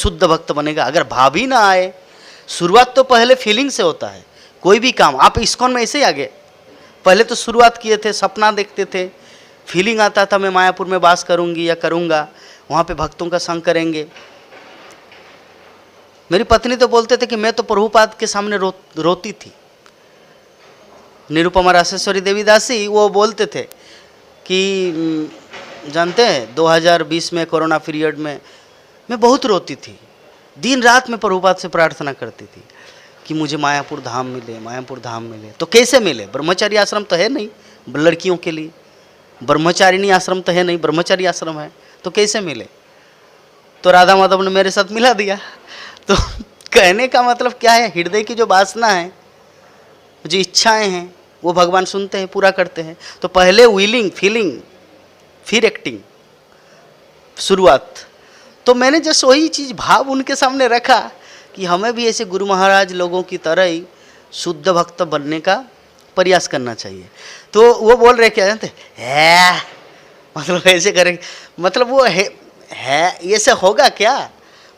शुद्ध भक्त बनेगा। अगर भाव ही ना आए, शुरुआत तो पहले फीलिंग से होता है कोई भी काम। आप इस्कॉन में ऐसे ही आगे, पहले तो शुरुआत किए थे, सपना देखते थे, फीलिंग आता था मैं मायापुर में वास करूंगी या करूंगा, वहाँ पे भक्तों का संग करेंगे। मेरी पत्नी तो बोलते थे कि मैं तो प्रभुपाद के सामने रोती थी। निरुपमा रासेश्वरी देवीदासी वो बोलते थे कि जानते हैं 2020 में कोरोना पीरियड में मैं बहुत रोती थी, दिन रात में प्रभुपाद से प्रार्थना करती थी कि मुझे मायापुर धाम मिले, मायापुर धाम मिले। तो कैसे मिले? ब्रह्मचारी आश्रम तो है नहीं लड़कियों के लिए, ब्रह्मचारिणी आश्रम तो है नहीं, ब्रह्मचारी आश्रम है, तो कैसे मिले? तो राधा माधव ने मेरे साथ मिला दिया। तो कहने का मतलब क्या है, हृदय की जो वासना है, जो इच्छाएं हैं, वो भगवान सुनते हैं, पूरा करते हैं। तो पहले विलिंग, फीलिंग, फिर एक्टिंग, शुरुआत। तो मैंने जस्ट वही चीज़ भाव उनके सामने रखा कि हमें भी ऐसे गुरु महाराज लोगों की तरह ही शुद्ध भक्त बनने का प्रयास करना चाहिए। तो वो बोल रहे क्या जानते है, मतलब ऐसे करें, मतलब वो है ऐसे होगा क्या,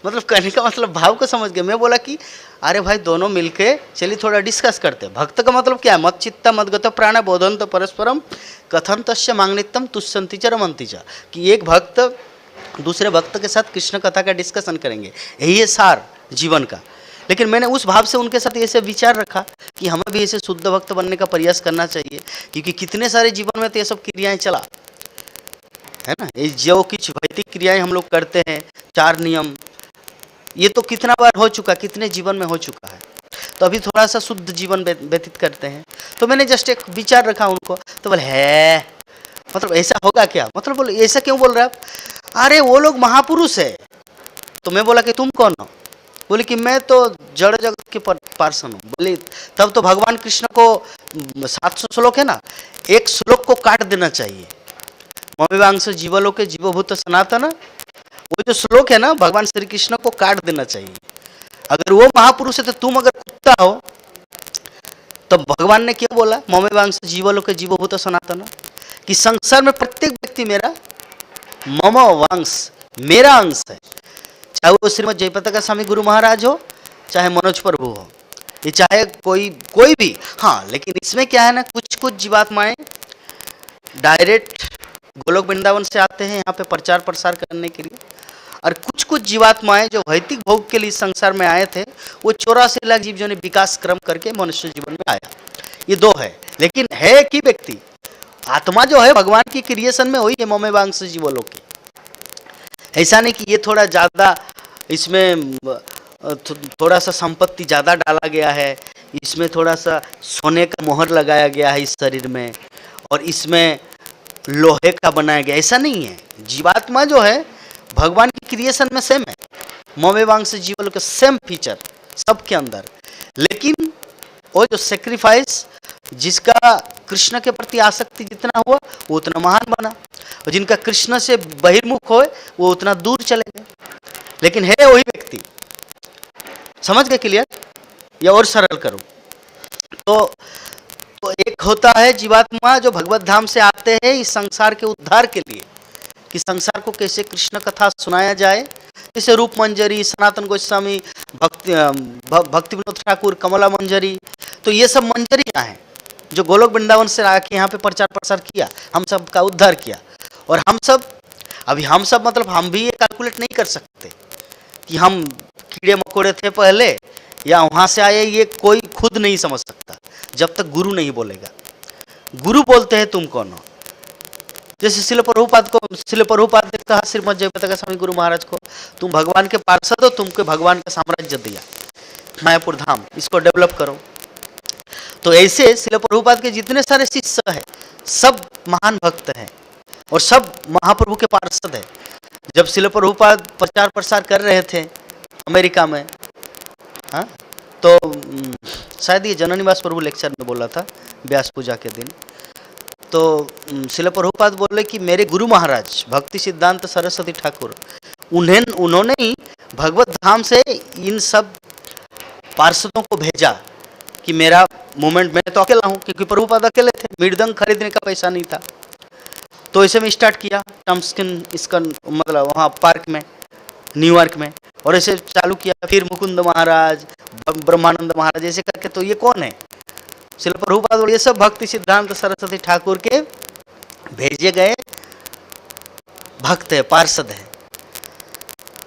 मतलब कहने का मतलब भाव को समझ गए। मैं बोला कि अरे भाई दोनों मिलके चलिए थोड़ा डिस्कस करते हैं। भक्त का मतलब क्या है? मत चित्ता मदगत प्राण बोधंत परस्परम कथन तस्य मांगनित्यम तुष्यंति च रमन्ति च, कि एक भक्त दूसरे भक्त के साथ कृष्ण कथा का डिस्कशन करेंगे, यही है सार जीवन का। लेकिन मैंने उस भाव से उनके साथ ऐसे विचार रखा कि हमें भी ऐसे शुद्ध भक्त बनने का प्रयास करना चाहिए, क्योंकि कितने सारे जीवन में तो ये सब क्रियाएं चला है ना। ये जो कुछ वैदिक क्रियाएं हम लोग करते हैं, 4 नियम, ये तो कितना बार हो चुका, कितने जीवन में हो चुका है। तो अभी थोड़ा सा शुद्ध जीवन व्यतीत करते हैं। तो मैंने जस्ट एक विचार रखा उनको, तो बोले है मतलब ऐसा होगा क्या, मतलब बोले ऐसा क्यों बोल रहे आप? अरे वो लोग महापुरुष है। तो मैं बोला कि तुम कौन हो? बोले कि मैं तो जड़ जगत के पार्षद हूँ। बोले तब तो भगवान कृष्ण को 700 श्लोक है ना, एक श्लोक को काट देना चाहिए। ममेवांश जीवलोके जीवभूत सनातन, वो जो श्लोक है ना, भगवान श्री कृष्ण को काट देना चाहिए। अगर वो महापुरुष है तो तुम अगर कुत्ता हो, तो भगवान ने क्या बोला? ममेवांश जीवलोके जीवभूत सनातन, कि संसार में प्रत्येक व्यक्ति मेरा मम वंश, मेरा अंश है। चाहे वो श्रीमद जयप्रकाश स्वामी गुरु महाराज हो, चाहे मनोज प्रभु हो, ये चाहे कोई भी। हाँ, लेकिन इसमें क्या है ना, कुछ जीवात्माएं डायरेक्ट गोलोक वृंदावन से आते हैं यहाँ पे प्रचार प्रसार करने के लिए, और कुछ जीवात्माएं जो भौतिक भोग के लिए संसार में आए थे, वो 84 लाख जीव जो ने विकास क्रम करके मनुष्य जीवन में आया। ये 2 है, लेकिन है एक ही व्यक्ति। आत्मा जो है भगवान की क्रिएशन में हुई है, ममेवांश जीवलोक की। ऐसा नहीं कि ये थोड़ा ज़्यादा, इसमें थोड़ा सा संपत्ति ज़्यादा डाला गया है, इसमें थोड़ा सा सोने का मोहर लगाया गया है इस शरीर में, और इसमें लोहे का बनाया गया, ऐसा नहीं है। जीवात्मा जो है भगवान की क्रिएशन में सेम है, ममेवांश जीवलोक के सेम फीचर सबके अंदर। लेकिन वो जो सेक्रीफाइस, जिसका कृष्ण के प्रति आसक्ति जितना हुआ वो उतना महान बना, और जिनका कृष्ण से बहिर्मुख हो वो उतना दूर चले गए। लेकिन है वही व्यक्ति। समझ गए? क्लियर? या और सरल करूं तो एक होता है जीवात्मा जो भगवत धाम से आते हैं इस संसार के उद्धार के लिए, कि संसार को कैसे कृष्ण कथा सुनाया जाए। जैसे रूप मंजरी, सनातन गोस्वामी, भक्ति विनोद ठाकुर, कमला मंजरी, तो ये सब मंजरियाँ हैं जो गोलोक वृंदावन से आके यहाँ पे प्रचार प्रसार किया, हम सब का उद्धार किया। और हम सब मतलब हम भी ये कैलकुलेट नहीं कर सकते कि हम कीड़े मकोड़े थे पहले या वहाँ से आए, ये कोई खुद नहीं समझ सकता जब तक गुरु नहीं बोलेगा। गुरु बोलते हैं तुम कौन हो। जैसे शिल प्रभुपाद ने कहा श्रीमद जयप्रकाश स्वामी गुरु महाराज को, तुम भगवान के पार्षद हो, तुमको भगवान का साम्राज्य दिया, मायापुर धाम, इसको डेवलप करो। तो ऐसे शिल प्रभुपाद के जितने सारे शिष्य हैं सब महान भक्त हैं और सब महाप्रभु के पार्षद हैं। जब शिल प्रभुपाद प्रचार प्रसार कर रहे थे अमेरिका में, हाँ, तो शायद ये जननिवास प्रभु लेक्चर में बोला था व्यास पूजा के दिन, तो शिल प्रभुपाद बोले कि मेरे गुरु महाराज भक्ति सिद्धांत सरस्वती ठाकुर, उन्होंने ही भगवत धाम से इन सब पार्षदों को भेजा कि मेरा मूवमेंट, मैं तो अकेला हूँ क्योंकि प्रभुपाद अकेले थे, मृदंग खरीदने का पैसा नहीं था। तो ऐसे में स्टार्ट किया टम्सकिन, इसका मतलब वहाँ पार्क में न्यूयॉर्क में, और ऐसे चालू किया। फिर मुकुंद महाराज, ब्रह्मानंद महाराज, ऐसे करके। तो ये कौन है? श्रील प्रभुपाद और ये सब भक्ति सिद्धांत सरस्वती ठाकुर के भेजे गए भक्त है, पार्षद है।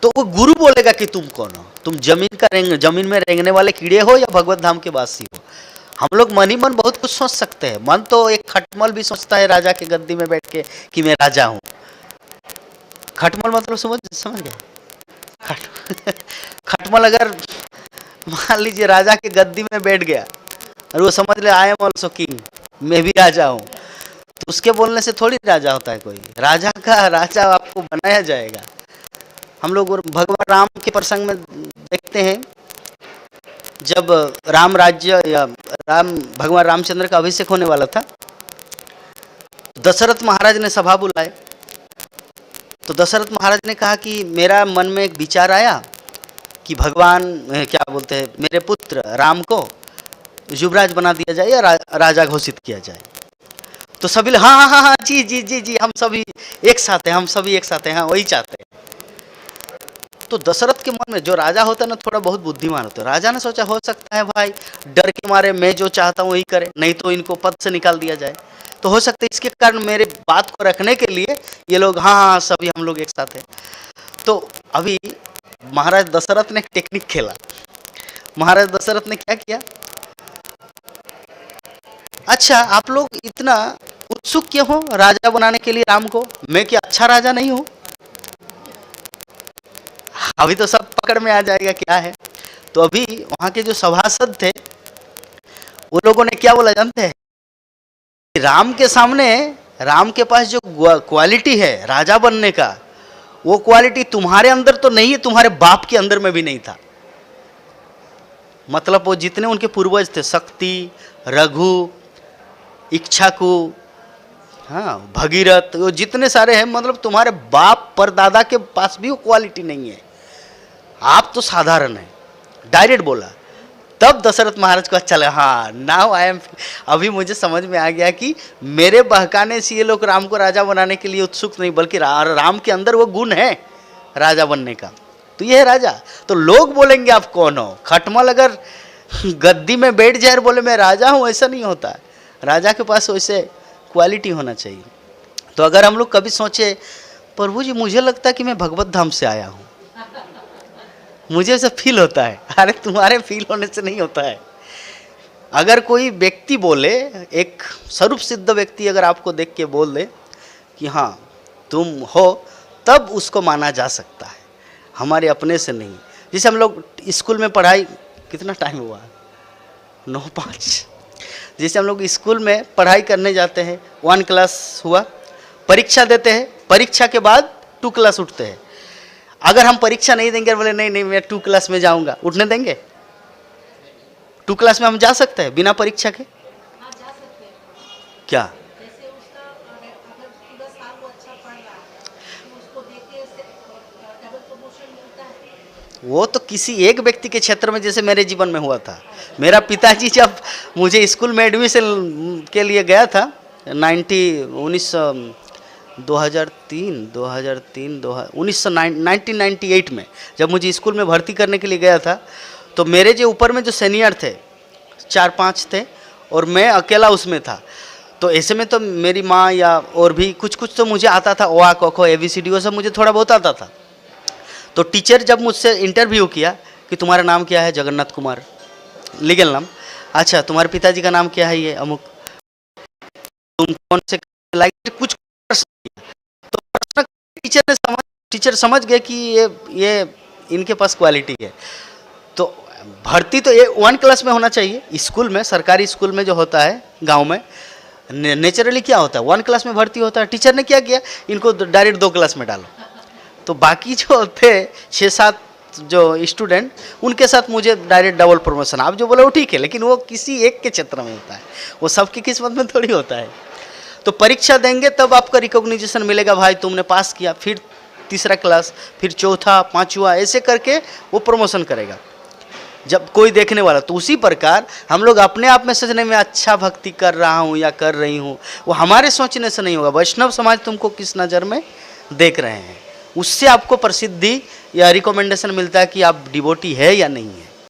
तो वो गुरु बोलेगा कि तुम कौन हो, तुम जमीन में रेंगने वाले कीड़े हो या भगवत धाम के वासी हो। हम लोग मन ही मन बहुत कुछ सोच सकते हैं। मन तो एक खटमल भी सोचता है राजा के गद्दी में बैठ के कि मैं राजा हूं। खटमल मतलब समझ गए? खटमल अगर मान लीजिए राजा के गद्दी में बैठ गया और वो समझ ले आई एम ऑल्सो किंग, मैं भी राजा हूं, तो उसके बोलने से थोड़ी राजा होता है कोई। राजा का राजा आपको बनाया जाएगा। हम लोग भगवान राम के प्रसंग में देखते हैं, जब राम राज्य या भगवान रामचंद्र का अभिषेक होने वाला था, दशरथ महाराज ने सभा बुलाए। तो दशरथ महाराज ने कहा कि मेरा मन में एक विचार आया कि भगवान क्या बोलते हैं, मेरे पुत्र राम को युवराज बना दिया जाए या राजा घोषित किया जाए। तो सभी हाँ हाँ हाँ हाँ जी जी जी जी, हम सभी एक साथ हैं, हम सभी एक साथ हैं, हाँ वही चाहते हैं। तो दशरथ के मन में, जो राजा होता है ना थोड़ा बहुत बुद्धिमान होता है, राजा ने सोचा हो सकता है भाई डर के मारे मैं जो चाहता हूँ वही करे, नहीं तो इनको पद से निकाल दिया जाए। तो हो सकता है इसके कारण मेरे बात को रखने के लिए ये लोग हाँ हाँ सभी हम लोग एक साथ हैं। तो अभी महाराज दशरथ ने टेक्निक खेला। महाराज दशरथ ने क्या किया, अच्छा आप लोग इतना उत्सुक क्यों हो राजा बनाने के लिए राम को, मैं क्या अच्छा राजा नहीं हूं? अभी तो सब पकड़ में आ जाएगा क्या है। तो अभी वहां के जो सभासद थे वो लोगों ने क्या बोला जानते हैं, राम के सामने, राम के पास जो क्वालिटी है राजा बनने का, वो क्वालिटी तुम्हारे अंदर तो नहीं है, तुम्हारे बाप के अंदर में भी नहीं था। मतलब वो जितने उनके पूर्वज थे, शक्ति, रघु, इक्ष्वाकु, हाँ भगीरथ, वो जितने सारे हैं, मतलब तुम्हारे बाप परदादा के पास भी वो क्वालिटी नहीं है, आप तो साधारण है। डायरेक्ट बोला। तब दशरथ महाराज को अच्छा लगा, हाँ नाउ आई एम, अभी मुझे समझ में आ गया कि मेरे बहकाने से ये लोग राम को राजा बनाने के लिए उत्सुक नहीं, बल्कि राम के अंदर वो गुण है राजा बनने का, तो ये है राजा। तो लोग बोलेंगे आप कौन हो। खटमल अगर गद्दी में बैठ जाए और बोले मैं राजा हूँ, ऐसा नहीं होता। राजा के पास वैसे क्वालिटी होना चाहिए। तो अगर हम लोग कभी सोचे प्रभु जी मुझे लगता है कि मैं भगवत धाम से आया हूँ, मुझे ऐसा फील होता है, अरे तुम्हारे फील होने से नहीं होता है। अगर कोई व्यक्ति बोले, एक स्वरूप सिद्ध व्यक्ति अगर आपको देख के बोल दे कि हाँ तुम हो, तब उसको माना जा सकता है, हमारे अपने से नहीं। जैसे हम लोग स्कूल में पढ़ाई, कितना टाइम हुआ, 9:05। जैसे हम लोग स्कूल में पढ़ाई करने जाते हैं, 1 क्लास हुआ, परीक्षा देते हैं, परीक्षा के बाद 2 क्लास उठते हैं। अगर हम परीक्षा नहीं देंगे, बोले नहीं नहीं मैं 2 क्लास में जाऊंगा, उठने देंगे? 2 क्लास में हम जा सकते हैं बिना परीक्षा के? हाँ, जा सकते हैं। क्या जैसे उसका अगर पूरा साल वो अच्छा पढ़ रहा है तो उसको देख के डबल प्रमोशन मिलता है। वो तो किसी एक व्यक्ति के क्षेत्र में, जैसे मेरे जीवन में हुआ था। मेरा पिताजी जब मुझे स्कूल में एडमिशन के लिए गया था 1998 में, जब मुझे स्कूल में भर्ती करने के लिए गया था, तो मेरे जो ऊपर में जो सीनियर थे 4-5 थे और मैं अकेला उसमें था। तो ऐसे में तो मेरी माँ या और भी कुछ तो मुझे आता था, ओ आ क ख ABCD वो सब मुझे थोड़ा बहुत आता था। तो टीचर जब मुझसे इंटरव्यू किया कि तुम्हारा नाम क्या है, जगन्नाथ कुमार, लीगल नाम, अच्छा तुम्हारे पिताजी का नाम क्या है, ये अमुक, तुम कौन से लाइक कुछ प्रश्न, तो प्रश्न टीचर समझ गए कि ये इनके पास क्वालिटी है। तो भर्ती तो ये 1 क्लास में होना चाहिए। स्कूल में, सरकारी स्कूल में जो होता है गांव में, नेचुरली क्या होता है 1 क्लास में भर्ती होता है। टीचर ने क्या किया, इनको डायरेक्ट 2 क्लास में डालो। तो बाकी जो थे 6-7 जो स्टूडेंट, उनके साथ मुझे डायरेक्ट डबल प्रमोशन। आप जो बोले वो ठीक है, लेकिन वो किसी एक के क्षेत्र में होता है, वो सबकी किस्मत में थोड़ी होता है। तो परीक्षा देंगे तब आपका रिकॉग्निशन मिलेगा, भाई तुमने पास किया, फिर 3रा क्लास, फिर 4था, 5वां, ऐसे करके वो प्रमोशन करेगा जब कोई देखने वाला। तो उसी प्रकार हम लोग अपने आप में सोचने में अच्छा भक्ति कर रहा हूँ या कर रही हूँ, वो हमारे सोचने से नहीं होगा। वैष्णव समाज तुमको किस नज़र में देख रहे हैं, उससे आपको प्रसिद्धि या रिकमेंडेशन मिलता है कि आप डिवोटी है या नहीं है।